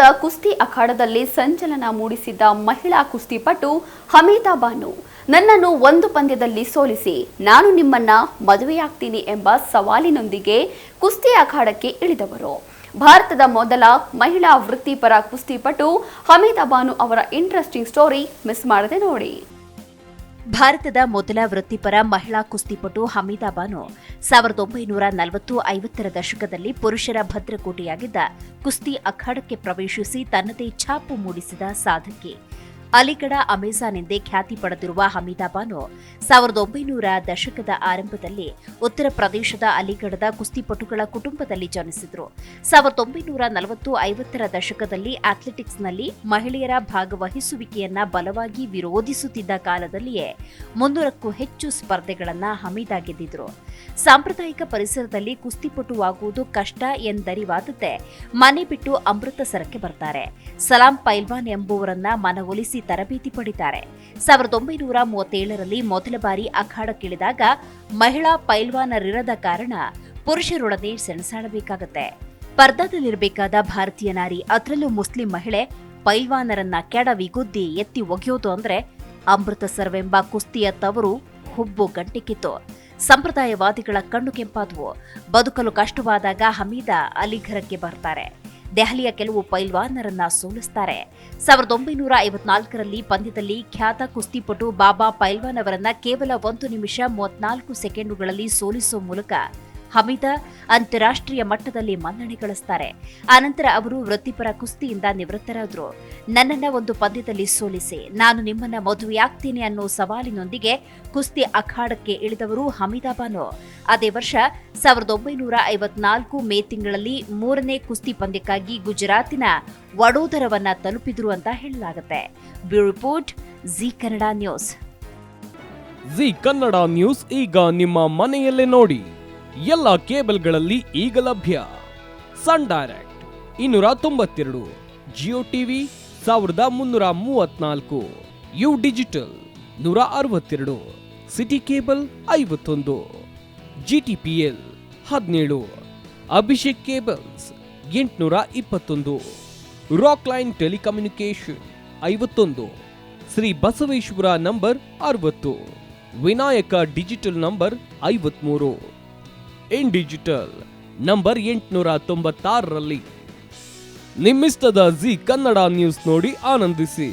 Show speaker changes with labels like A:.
A: ಭಾರತದ ಕುಸ್ತಿ ಅಖಾಡದಲ್ಲಿ ಸಂಚಲನ ಮೂಡಿಸಿದ್ದ ಮಹಿಳಾ ಕುಸ್ತಿಪಟು ಹಮೀದಾ ಬಾನು ನನ್ನನ್ನು ಒಂದು ಪಂದ್ಯದಲ್ಲಿ ಸೋಲಿಸಿ ನಾನು ನಿಮ್ಮನ್ನ ಮದುವೆಯಾಗ್ತೀನಿ ಎಂಬ ಸವಾಲಿನೊಂದಿಗೆ ಕುಸ್ತಿ ಅಖಾಡಕ್ಕೆ ಇಳಿದವರು. ಭಾರತದ ಮೊದಲ ಮಹಿಳಾ ವೃತ್ತಿಪರ ಕುಸ್ತಿಪಟು ಹಮೀದಾ ಬಾನು ಅವರ ಇಂಟ್ರೆಸ್ಟಿಂಗ್ ಸ್ಟೋರಿ ಮಿಸ್ ಮಾಡದೆ ನೋಡಿ.
B: ಭಾರತದ ಮೊದಲ ವೃತ್ತಿಪರ ಮಹಿಳಾ ಕುಸ್ತಿಪಟು ಹಮೀದಾ ಬಾನು 1940-50ರ ದಶಕದಲ್ಲಿ ಪುರುಷರ ಭದ್ರಕೋಟೆಯಾಗಿದ್ದ ಕುಸ್ತಿ ಅಖಾಡಕ್ಕೆ ಪ್ರವೇಶಿಸಿ ತನ್ನದೇ ಛಾಪು ಮೂಡಿಸಿದ ಸಾಧಕಿ. ಅಲಿಗಢ ಅಮೆಜಾನ್ ಎಂದೇ ಖ್ಯಾತಿ ಪಡೆದಿರುವ ಹಮೀದಾ ಬಾನು 1900ರ ದಶಕದ ಆರಂಭದಲ್ಲಿ ಉತ್ತರ ಪ್ರದೇಶದ ಅಲಿಗಢದ ಕುಸ್ತಿಪಟುಗಳ ಕುಟುಂಬದಲ್ಲಿ ಜನಿಸಿದರು. 1940-50ರ ದಶಕದಲ್ಲಿ ಅಥ್ಲೆಟಿಕ್ಸ್ನಲ್ಲಿ ಮಹಿಳೆಯರ ಭಾಗವಹಿಸುವಿಕೆಯನ್ನ ಬಲವಾಗಿ ವಿರೋಧಿಸುತ್ತಿದ್ದ ಕಾಲದಲ್ಲಿಯೇ 300ಕ್ಕೂ ಹೆಚ್ಚು ಸ್ಪರ್ಧೆಗಳನ್ನು ಹಮೀದಾ ಗೆದ್ದಿದ್ರು. ಸಾಂಪ್ರದಾಯಿಕ ಪರಿಸರದಲ್ಲಿ ಕುಸ್ತಿಪಟುವಾಗುವುದು ಕಷ್ಟ ಎಂದರಿವಾದದ್ದೇ ಮನೆ ಬಿಟ್ಟು ಅಮೃತಸರಕ್ಕೆ ಬರ್ತಾರೆ. ಸಲಾಂ ಪೈಲ್ವಾನ್ ಎಂಬುವರನ್ನ ಮನವೊಲಿಸಿ ತರಬೇತಿ ಪಡಿತಾರೆ. 1937ರಲ್ಲಿ ಮೊದಲ ಬಾರಿ ಅಖಾಡಕ್ಕಿಳಿದಾಗ ಮಹಿಳಾ ಪೈಲ್ವಾನರಿರದ ಕಾರಣ ಪುರುಷರೊಡನೆ ಸೆಣಸಾಡಬೇಕಾಗತ್ತೆ. ಸ್ಪರ್ಧಾದಲ್ಲಿರಬೇಕಾದ ಭಾರತೀಯ ನಾರಿ, ಅದರಲ್ಲೂ ಮುಸ್ಲಿಂ ಮಹಿಳೆ, ಪೈಲ್ವಾನರನ್ನ ಕೆಡವಿ ಗುದ್ದಿ ಎತ್ತಿ ಒಗೆಯೋದು ಅಂದ್ರೆ ಅಮೃತಸರವೆಂಬ ಕುಸ್ತಿಯ ತವರು ಹುಬ್ಬು ಗಂಟೆಕ್ಕಿತ್ತು. ಸಂಪ್ರದಾಯವಾದಿಗಳ ಕಣ್ಣು ಕೆಂಪಾದವು. ಬದುಕಲು ಕಷ್ಟವಾದಾಗ ಹಮೀದಾ ಅಲಿಘರಕ್ಕೆ ಬರ್ತಾರೆ. ದೆಹಲಿಯ ಕೆಲವು ಪೈಲ್ವಾನರನ್ನ ಸೋಲಿಸ್ತಾರೆ. 1954ರಲ್ಲಿ ಪಂದ್ಯದಲ್ಲಿ ಖ್ಯಾತ ಕುಸ್ತಿಪಟು ಬಾಬಾ ಪೈಲ್ವಾನ್ ಅವರನ್ನ ಕೇವಲ 1 ನಿಮಿಷ 34 ಸೆಕೆಂಡುಗಳಲ್ಲಿ ಸೋಲಿಸುವ ಮೂಲಕ ಹಮೀದಾ ಅಂತಾರಾಷ್ಟ್ರೀಯ ಮಟ್ಟದಲ್ಲಿ ಮನ್ನಣೆ ಗಳಿಸ್ತಾರೆ. ಆನಂತರ ಅವರು ವೃತ್ತಿಪರ ಕುಸ್ತಿಯಿಂದ ನಿವೃತ್ತರಾದರು. ನನ್ನನ್ನ ಒಂದು ಪಂದ್ಯದಲ್ಲಿ ಸೋಲಿಸಿ ನಾನು ನಿಮ್ಮನ್ನ ಮದುವೆಯಾಗ್ತೀನಿ ಅನ್ನೋ ಸವಾಲಿನೊಂದಿಗೆ ಕುಸ್ತಿ ಅಖಾಡಕ್ಕೆ ಇಳಿದವರು ಹಮೀದಾ ಬಾನು. ಅದೇ ವರ್ಷ 1954 ಮೇ ತಿಂಗಳಲ್ಲಿ 3ನೇ ಕುಸ್ತಿ ಪಂದ್ಯಕ್ಕಾಗಿ ಗುಜರಾತಿನ ವಡೋದರವನ್ನ ತಲುಪಿದ್ರು ಅಂತ ಹೇಳಲಾಗುತ್ತೆ. Bureau report, Zee Kannada news.
C: Zee Kannada news ಈಗ ನಿಮ್ಮ ಮನೆಯಲ್ಲೇ ನೋಡಿ. ಎಲ್ಲ ಕೇಬಲ್ಗಳಲ್ಲಿ ಈಗ ಲಭ್ಯ. Sun Direct 292, Jio TV 1334, U Digital 162, Siti Cable 51, GTPL 17, Abhishek cables 821, Rock Line telecommunication 51, Shri Basaveshwara number 60, Vinayaka digital number 53, In Digital number 896ರಲ್ಲಿ. ನಿಮ್ಮಿಷ್ಟದ ಜಿ ಕನ್ನಡ ನ್ಯೂಸ್ ನೋಡಿ ಆನಂದಿಸಿ.